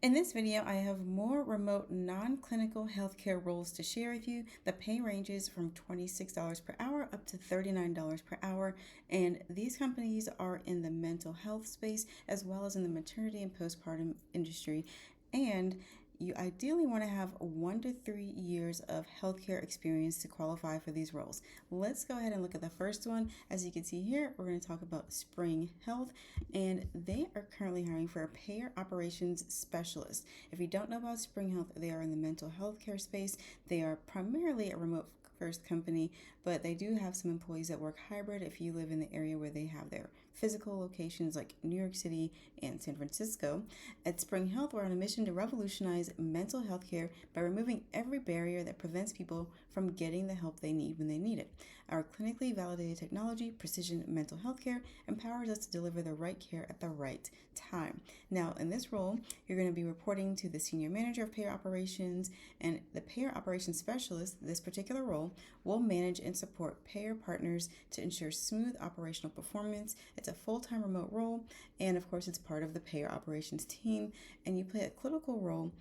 In this video, I have more remote non-clinical healthcare roles to share with you. The pay ranges from $26 per hour up to $39 per hour, and these companies are in the mental health space as well as in the maternity and postpartum industry. And you ideally want to have 1 to 3 years of healthcare experience to qualify for these roles. Let's go ahead and look at the first one. As you can see here, we're going to talk about Spring Health, and they are currently hiring for a payer operations specialist. If you don't know about Spring Health, they are in the mental health care space. They are primarily a remote first company, but they do have some employees that work hybrid if you live in the area where they have their physical locations like New York City and San Francisco. At Spring Health, we're on a mission to revolutionize mental health care by removing every barrier that prevents people from getting the help they need when they need it. Our clinically validated technology, precision mental health care, empowers us to deliver the right care at the right time. Now, in this role, you're going to be reporting to the senior manager of payer operations, and the payer operations specialist, this particular role, will manage and support payer partners to ensure smooth operational performance. It's a full-time remote role, and of course, it's part of the payer operations team, and you play a critical role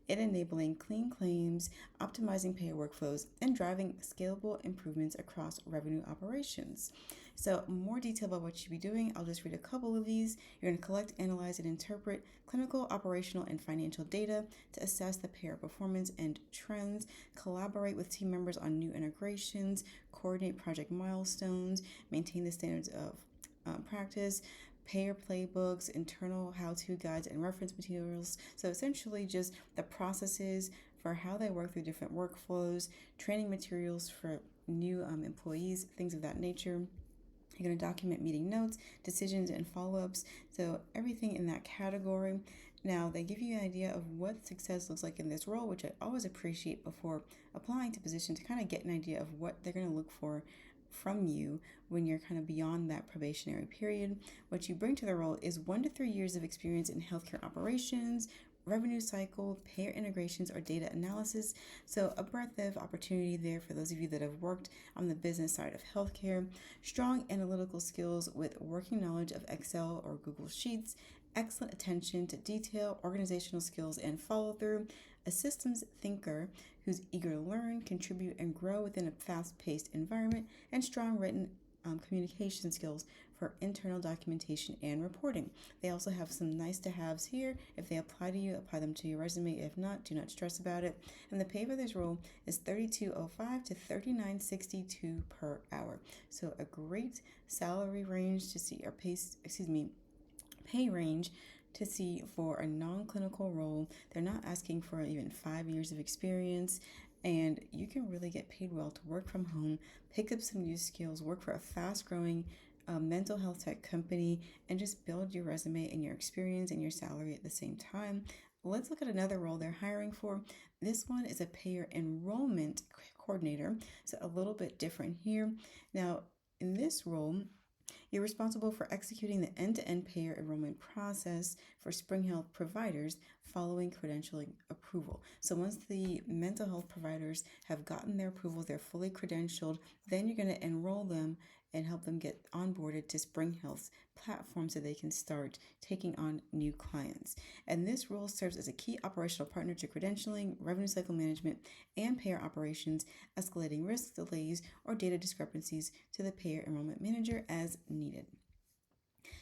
in enabling clean claims, optimizing payer workflows, and driving scalable improvements across revenue operations. So, more detail about what you'll be doing, I'll just read a couple of these. You're going to collect, analyze, and interpret clinical, operational, and financial data to assess the payer performance and trends, collaborate with team members on new integrations, coordinate project milestones, maintain the standards of practice, payer playbooks, internal how-to guides, and reference materials. So essentially just the processes for how they work through different workflows, training materials for new employees, things of that nature. You're going to document meeting notes, decisions, and follow-ups. So everything in that category. Now, they give you an idea of what success looks like in this role, which I always appreciate before applying to position, to kind of get an idea of what they're going to look for from you when you're kind of beyond that probationary period. What you bring to the role is 1 to 3 years of experience in healthcare operations, revenue cycle, payer integrations, or data analysis. So a breadth of opportunity there for those of you that have worked on the business side of healthcare. Strong analytical skills with working knowledge of Excel or Google Sheets. Excellent attention to detail, organizational skills, and follow through. A systems thinker who's eager to learn, contribute, and grow within a fast-paced environment, and strong written communication skills for internal documentation and reporting. They also have some nice to haves here. If they apply to you, apply them to your resume. If not, do not stress about it. And the pay for this role is $32.05 to $39.62 per hour. So a great salary range to see, or pay range to see for a non-clinical role. They're not asking for even 5 years of experience, and you can really get paid well to work from home, pick up some new skills, work for a fast-growing mental health tech company, and just build your resume and your experience and your salary at the same time. Let's look at another role they're hiring for. This one is a payer enrollment coordinator, so a little bit different here. Now, in this role, you're responsible for executing the end-to-end payer enrollment process for Spring Health providers following credentialing approval. So once the mental health providers have gotten their approval, they're fully credentialed, then you're going to enroll them and help them get onboarded to Spring Health's platform so they can start taking on new clients. And this role serves as a key operational partner to credentialing, revenue cycle management, and payer operations, escalating risks, delays, or data discrepancies to the payer enrollment manager as needed.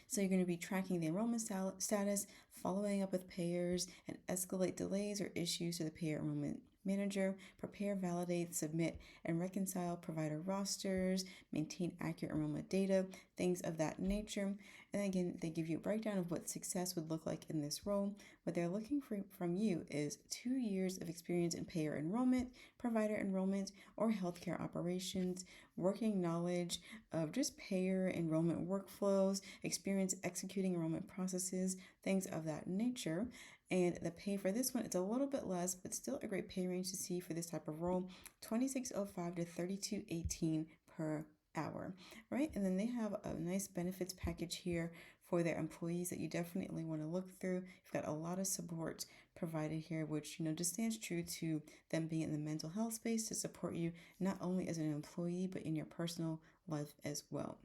So you're going to be tracking the enrollment status, following up with payers, and escalate delays or issues to the payer enrollment manager, prepare, validate, submit, and reconcile provider rosters, maintain accurate enrollment data, things of that nature. And again, they give you a breakdown of what success would look like in this role. What they're looking for from you is 2 years of experience in payer enrollment, provider enrollment, or healthcare operations, working knowledge of just payer enrollment workflows, experience executing enrollment processes, things of that nature. And the pay for this one, it's a little bit less, but still a great pay range to see for this type of role, $26.05 to $32.18 per hour, right? And then they have a nice benefits package here for their employees that you definitely want to look through. You've got a lot of support provided here, which, just stands true to them being in the mental health space to support you not only as an employee, but in your personal life as well.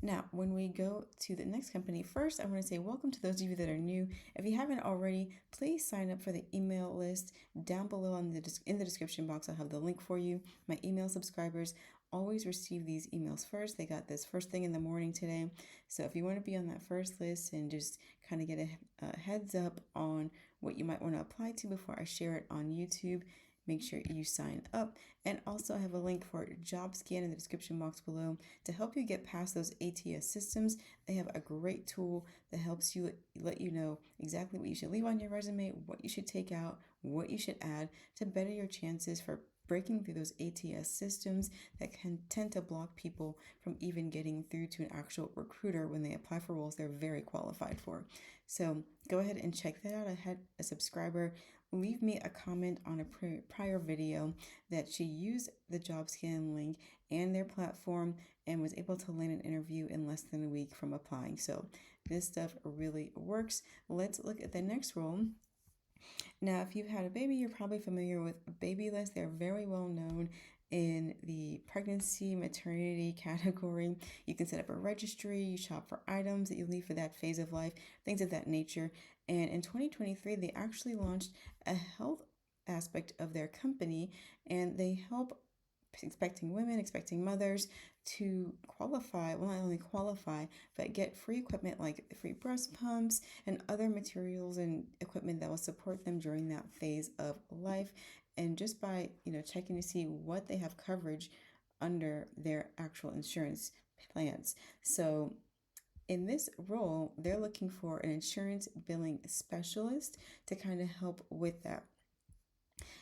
Now, when we go to the next company, first I want to say welcome to those of you that are new. If you haven't already, please sign up for the email list down below in the description box. I'll have the link for you. My email subscribers always receive these emails first. They got this first thing in the morning today. So if you want to be on that first list and just kind of get a heads up on what you might want to apply to before I share it on YouTube, make sure you sign up. And also I have a link for JOBSCAN in the description box below to help you get past those ATS systems. They have a great tool that helps you let you know exactly what you should leave on your resume, what you should take out, what you should add to better your chances for breaking through those ATS systems that can tend to block people from even getting through to an actual recruiter when they apply for roles they're very qualified for. So go ahead and check that out. I had a subscriber leave me a comment on a prior video that she used the JobScan link and their platform and was able to land an interview in less than a week from applying. So this stuff really works. Let's look at the next role. Now, if you've had a baby, you're probably familiar with Babylist. They're very well known in the pregnancy, maternity category. You can set up a registry, you shop for items that you need for that phase of life, things of that nature. And in 2023, they actually launched a health aspect of their company, and they help expecting women, expecting mothers to qualify, well, not only qualify, but get free equipment like free breast pumps and other materials and equipment that will support them during that phase of life. And just by, checking to see what they have coverage under their actual insurance plans. So in this role, they're looking for an insurance billing specialist to kind of help with that.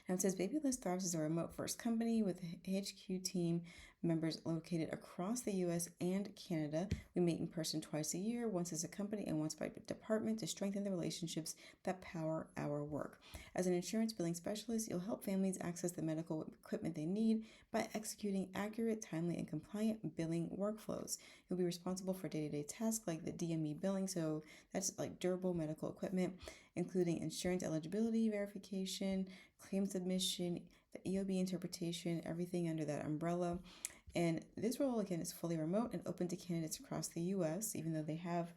Now it says Babylist thrives as a remote first company with a HQ team members located across the US and Canada. We meet in person twice a year, once as a company and once by department to strengthen the relationships that power our work. As an insurance billing specialist, you'll help families access the medical equipment they need by executing accurate, timely, and compliant billing workflows. You'll be responsible for day-to-day tasks like the DME billing, so that's like durable medical equipment, including insurance eligibility verification, claim submission, the EOB interpretation, everything under that umbrella. And this role, again, is fully remote and open to candidates across the U.S., even though they have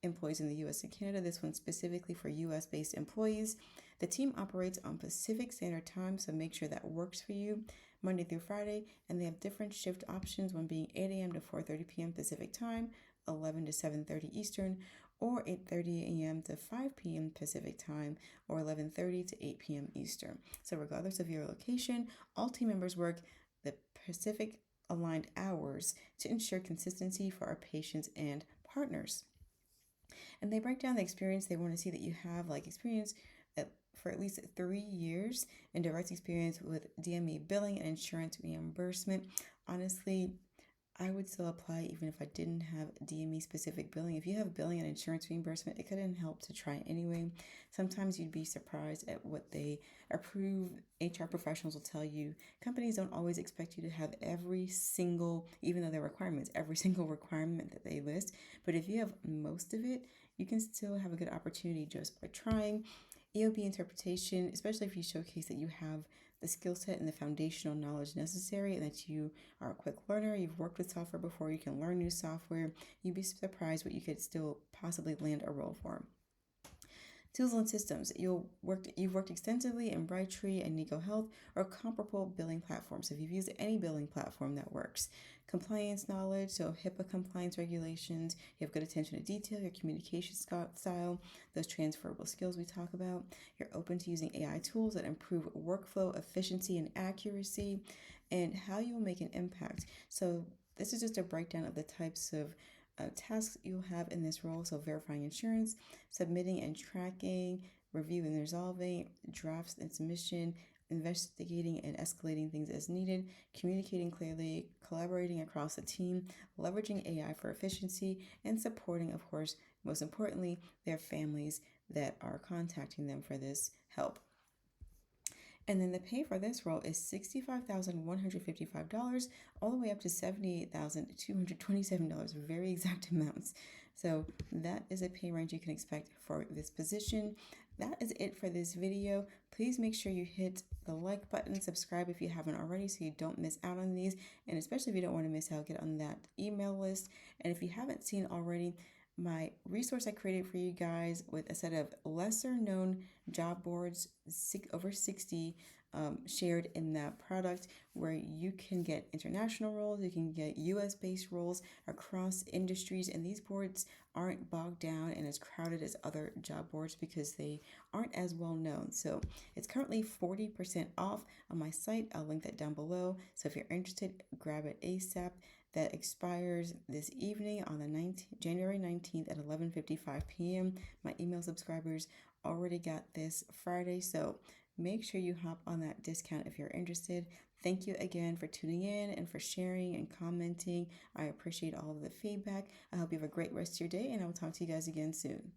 employees in the U.S. and Canada. This one's specifically for U.S.-based employees. The team operates on Pacific Standard Time, so make sure that works for you, Monday through Friday. And they have different shift options, one being 8 a.m. to 4:30 p.m. Pacific Time, 11 to 7:30 Eastern, or 8:30 a.m. to 5 p.m. Pacific Time, or 11:30 to 8 p.m. Eastern. So regardless of your location, all team members work the Pacific aligned hours to ensure consistency for our patients and partners. And they break down the experience. They want to see that you have experience for at least 3 years and direct experience with DME billing and insurance reimbursement. Honestly, I would still apply even if I didn't have DME specific billing. If you have billing and insurance reimbursement, it couldn't help to try anyway. Sometimes you'd be surprised at what they approve. HR professionals will tell you companies don't always expect you to have every single, even though they're requirements, every single requirement that they list. But if you have most of it, you can still have a good opportunity just by trying. EOB interpretation, especially if you showcase that you have the skill set and the foundational knowledge necessary and that you are a quick learner, you've worked with software before, you can learn new software, you'd be surprised what you could still possibly land a role for. Tools and systems. You've worked extensively in Brightree and Nico Health or comparable billing platforms. If you've used any billing platform that works. Compliance knowledge, so HIPAA compliance regulations. You have good attention to detail, your communication style, those transferable skills we talk about. You're open to using AI tools that improve workflow efficiency and accuracy, and how you will make an impact. So this is just a breakdown of the types of tasks you'll have in this role. So verifying insurance, submitting and tracking, reviewing and resolving, drafts and submission, investigating and escalating things as needed, communicating clearly, collaborating across the team, leveraging AI for efficiency, and supporting, of course, most importantly, their families that are contacting them for this help. And then the pay for this role is $65,155 all the way up to $78,227, very exact amounts. So that is a pay range you can expect for this position. That is it for this video. Please make sure you hit the like button, subscribe if you haven't already so you don't miss out on these, and especially if you don't want to miss out, get on that email list. And if you haven't seen already, my resource I created for you guys with a set of lesser known job boards, over 60 shared in that product, where you can get international roles, you can get US based roles across industries, and these boards aren't bogged down and as crowded as other job boards because they aren't as well known. So it's currently 40% off on my site. I'll link that down below. So if you're interested, grab it ASAP. That expires this evening on the January 19th at 11:55 p.m. My email subscribers already got this Friday, so make sure you hop on that discount if you're interested. Thank you again for tuning in and for sharing and commenting. I appreciate all of the feedback. I hope you have a great rest of your day, and I will talk to you guys again soon.